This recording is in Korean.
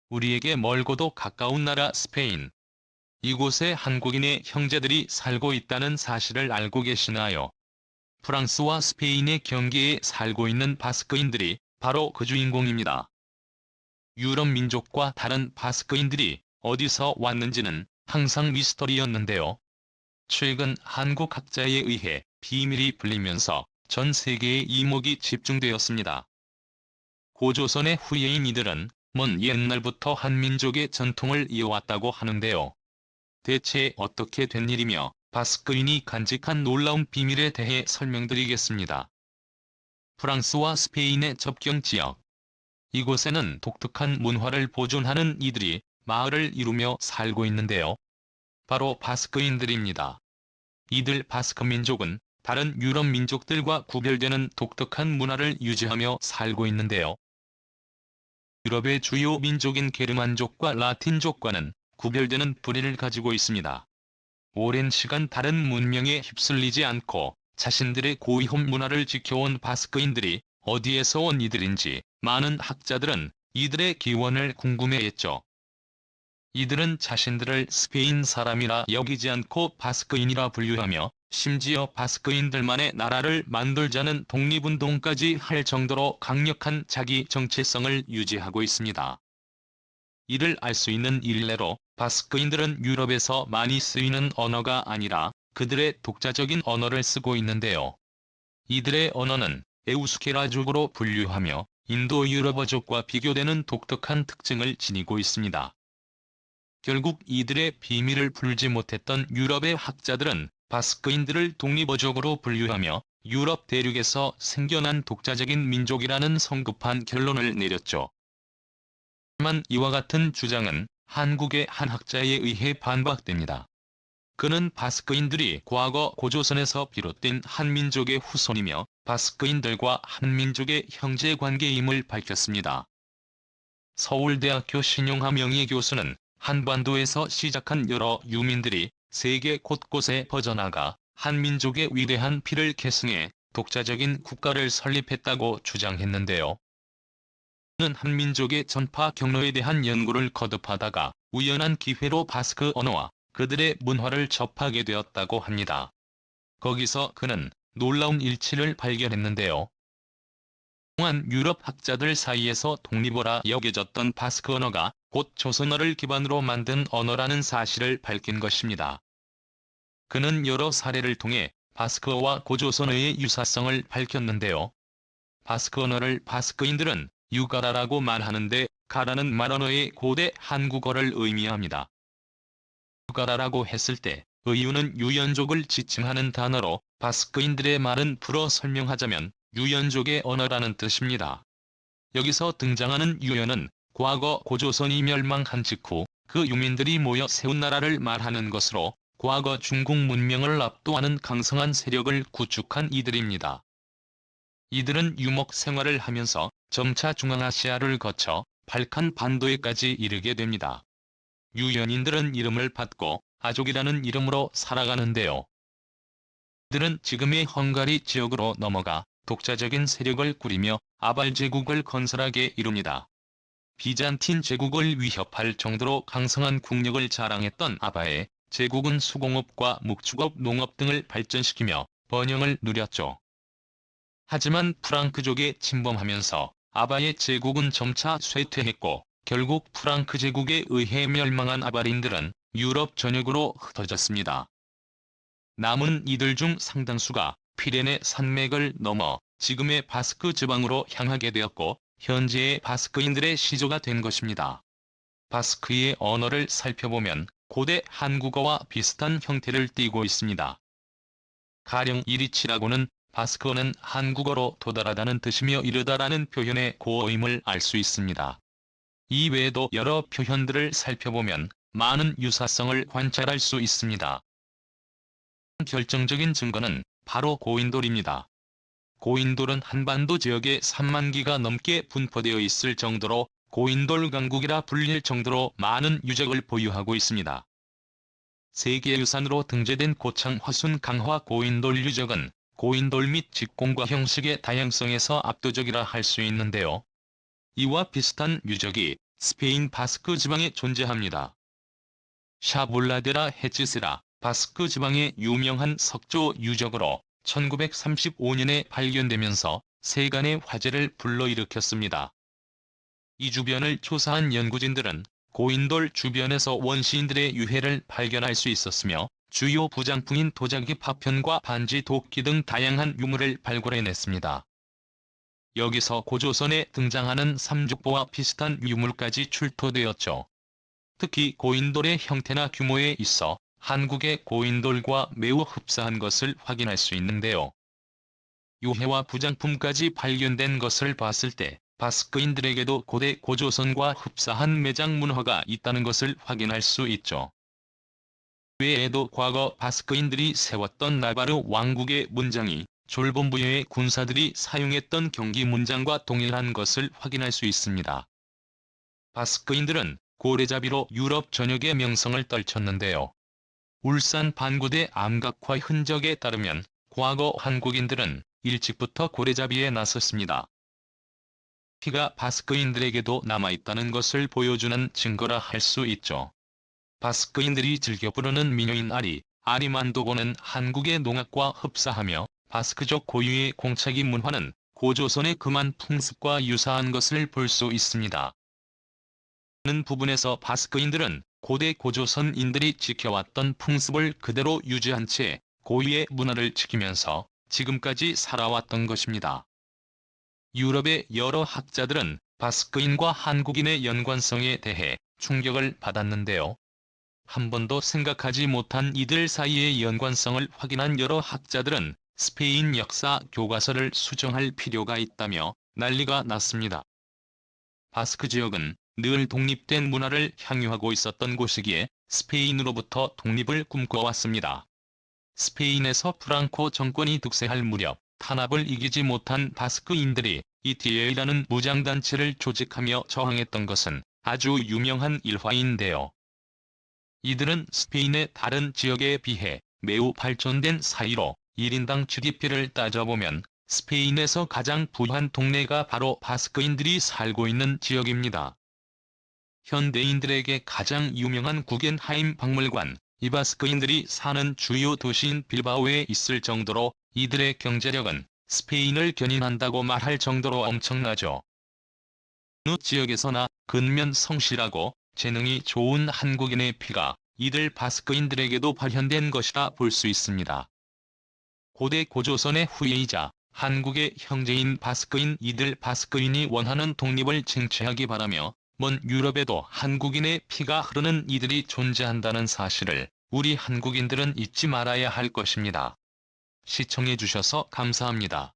우리에게 멀고도 가까운 나라 스페인. 이곳에 한국인의 형제들이 살고 있다는 사실을 알고 계시나요? 프랑스와 스페인의 경계에 살고 있는 바스크인들이 바로 그 주인공입니다. 유럽 민족과 다른 바스크인들이 어디서 왔는지는 항상 미스터리였는데요. 최근 한국 학자에 의해 비밀이 풀리면서 전 세계의 이목이 집중되었습니다. 고조선의 후예인 이들은 먼 옛날부터 한민족의 전통을 이어왔다고 하는데요. 대체 어떻게 된 일이며 바스크인이 간직한 놀라운 비밀에 대해 설명드리겠습니다. 프랑스와 스페인의 접경 지역. 이곳에는 독특한 문화를 보존하는 이들이 마을을 이루며 살고 있는데요. 바로 바스크인들입니다. 이들 바스크 민족은 다른 유럽 민족들과 구별되는 독특한 문화를 유지하며 살고 있는데요. 유럽의 주요 민족인 게르만족과 라틴족과는 구별되는 뿌리를 가지고 있습니다. 오랜 시간 다른 문명에 휩쓸리지 않고 자신들의 고유한 문화를 지켜온 바스크인들이 어디에서 온 이들인지 많은 학자들은 이들의 기원을 궁금해했죠. 이들은 자신들을 스페인 사람이라 여기지 않고 바스크인이라 분류하며 심지어 바스크인들만의 나라를 만들자는 독립운동까지 할 정도로 강력한 자기 정체성을 유지하고 있습니다. 이를 알 수 있는 일례로 바스크인들은 유럽에서 많이 쓰이는 언어가 아니라 그들의 독자적인 언어를 쓰고 있는데요. 이들의 언어는 에우스케라족으로 분류하며 인도 유럽어족과 비교되는 독특한 특징을 지니고 있습니다. 결국 이들의 비밀을 풀지 못했던 유럽의 학자들은 바스크인들을 독립어족으로 분류하며 유럽 대륙에서 생겨난 독자적인 민족이라는 성급한 결론을 내렸죠. 하지만 이와 같은 주장은 한국의 한 학자에 의해 반박됩니다. 그는 바스크인들이 과거 고조선에서 비롯된 한민족의 후손이며 바스크인들과 한민족의 형제관계임을 밝혔습니다. 서울대학교 신용하 명예교수는 한반도에서 시작한 여러 유민들이 세계 곳곳에 퍼져나가 한민족의 위대한 피를 계승해 독자적인 국가를 설립했다고 주장했는데요. 그는 한민족의 전파 경로에 대한 연구를 거듭하다가 우연한 기회로 바스크 언어와 그들의 문화를 접하게 되었다고 합니다. 거기서 그는 놀라운 일치를 발견했는데요. 그동안 유럽 학자들 사이에서 독립어라 여겨졌던 바스크 언어가 곧 조선어를 기반으로 만든 언어라는 사실을 밝힌 것입니다. 그는 여러 사례를 통해 바스크어와 고조선어의 유사성을 밝혔는데요. 바스크 언어를 바스크인들은 유가라라고 말하는데 가라는 말언어의 고대 한국어를 의미합니다. 유가라라고 했을 때 의유는 유연족을 지칭하는 단어로 바스크인들의 말은 풀어 설명하자면 유연족의 언어라는 뜻입니다. 여기서 등장하는 유연은 과거 고조선이 멸망한 직후 그 유민들이 모여 세운 나라를 말하는 것으로 과거 중국 문명을 압도하는 강성한 세력을 구축한 이들입니다. 이들은 유목 생활을 하면서 점차 중앙아시아를 거쳐 발칸 반도에까지 이르게 됩니다. 유연인들은 이름을 받고 아족이라는 이름으로 살아가는데요. 이들은 지금의 헝가리 지역으로 넘어가 독자적인 세력을 꾸리며 아발 제국을 건설하게 이룹니다. 비잔틴 제국을 위협할 정도로 강성한 국력을 자랑했던 아바의 제국은 수공업과 목축업, 농업 등을 발전시키며 번영을 누렸죠. 하지만 프랑크족에 침범하면서 아바의 제국은 점차 쇠퇴했고 결국 프랑크 제국에 의해 멸망한 아발인들은 유럽 전역으로 흩어졌습니다. 남은 이들 중 상당수가 피레네 산맥을 넘어 지금의 바스크 지방으로 향하게 되었고 현재의 바스크인들의 시조가 된 것입니다. 바스크의 언어를 살펴보면 고대 한국어와 비슷한 형태를 띠고 있습니다. 가령 이리치라고는 바스크어는 한국어로 도달하다는 뜻이며 이르다라는 표현의 고어임을 알 수 있습니다. 이 외에도 여러 표현들을 살펴보면 많은 유사성을 관찰할 수 있습니다. 결정적인 증거는 바로 고인돌입니다. 고인돌은 한반도 지역에 3만 기가 넘게 분포되어 있을 정도로 고인돌 강국이라 불릴 정도로 많은 유적을 보유하고 있습니다. 세계유산으로 등재된 고창 화순 강화 고인돌 유적은 고인돌 및 직공과 형식의 다양성에서 압도적이라 할 수 있는데요. 이와 비슷한 유적이 스페인 바스크 지방에 존재합니다. 샤볼라데라 헤치스라 바스크 지방의 유명한 석조 유적으로 1935년에 발견되면서 세간의 화제를 불러일으켰습니다. 이 주변을 조사한 연구진들은 고인돌 주변에서 원시인들의 유해를 발견할 수 있었으며 주요 부장품인 도자기 파편과 반지 도끼 등 다양한 유물을 발굴해냈습니다. 여기서 고조선에 등장하는 삼죽보와 비슷한 유물까지 출토되었죠. 특히 고인돌의 형태나 규모에 있어 한국의 고인돌과 매우 흡사한 것을 확인할 수 있는데요. 유해와 부장품까지 발견된 것을 봤을 때 바스크인들에게도 고대 고조선과 흡사한 매장 문화가 있다는 것을 확인할 수 있죠. 외에도 과거 바스크인들이 세웠던 나바르 왕국의 문장이 졸본부여의 군사들이 사용했던 경기 문장과 동일한 것을 확인할 수 있습니다. 바스크인들은 고래잡이로 유럽 전역의 명성을 떨쳤는데요. 울산 반구대 암각화 흔적에 따르면 과거 한국인들은 일찍부터 고래잡이에 나섰습니다. 피가 바스크인들에게도 남아있다는 것을 보여주는 증거라 할 수 있죠. 바스크인들이 즐겨 부르는 민요인 아리만도고는 한국의 농악과 흡사하며 바스크족 고유의 공차기 문화는 고조선의 금한 풍습과 유사한 것을 볼 수 있습니다. 는 부분에서 바스크인들은 고대 고조선인들이 지켜왔던 풍습을 그대로 유지한 채 고유의 문화를 지키면서 지금까지 살아왔던 것입니다. 유럽의 여러 학자들은 바스크인과 한국인의 연관성에 대해 충격을 받았는데요. 한 번도 생각하지 못한 이들 사이의 연관성을 확인한 여러 학자들은 스페인 역사 교과서를 수정할 필요가 있다며 난리가 났습니다. 바스크 지역은 늘 독립된 문화를 향유하고 있었던 곳이기에 스페인으로부터 독립을 꿈꿔왔습니다. 스페인에서 프랑코 정권이 득세할 무렵 탄압을 이기지 못한 바스크인들이 이티에이라는 무장단체를 조직하며 저항했던 것은 아주 유명한 일화인데요. 이들은 스페인의 다른 지역에 비해 매우 발전된 사이로 1인당 GDP를 따져보면 스페인에서 가장 부유한 동네가 바로 바스크인들이 살고 있는 지역입니다. 현대인들에게 가장 유명한 구겐하임 박물관, 이 바스크인들이 사는 주요 도시인 빌바오에 있을 정도로 이들의 경제력은 스페인을 견인한다고 말할 정도로 엄청나죠. 어느 지역에서나 근면 성실하고 재능이 좋은 한국인의 피가 이들 바스크인들에게도 발현된 것이라 볼 수 있습니다. 고대 고조선의 후예이자 한국의 형제인 바스크인 이들 바스크인이 원하는 독립을 쟁취하기 바라며 먼 유럽에도 한국인의 피가 흐르는 이들이 존재한다는 사실을 우리 한국인들은 잊지 말아야 할 것입니다. 시청해주셔서 감사합니다.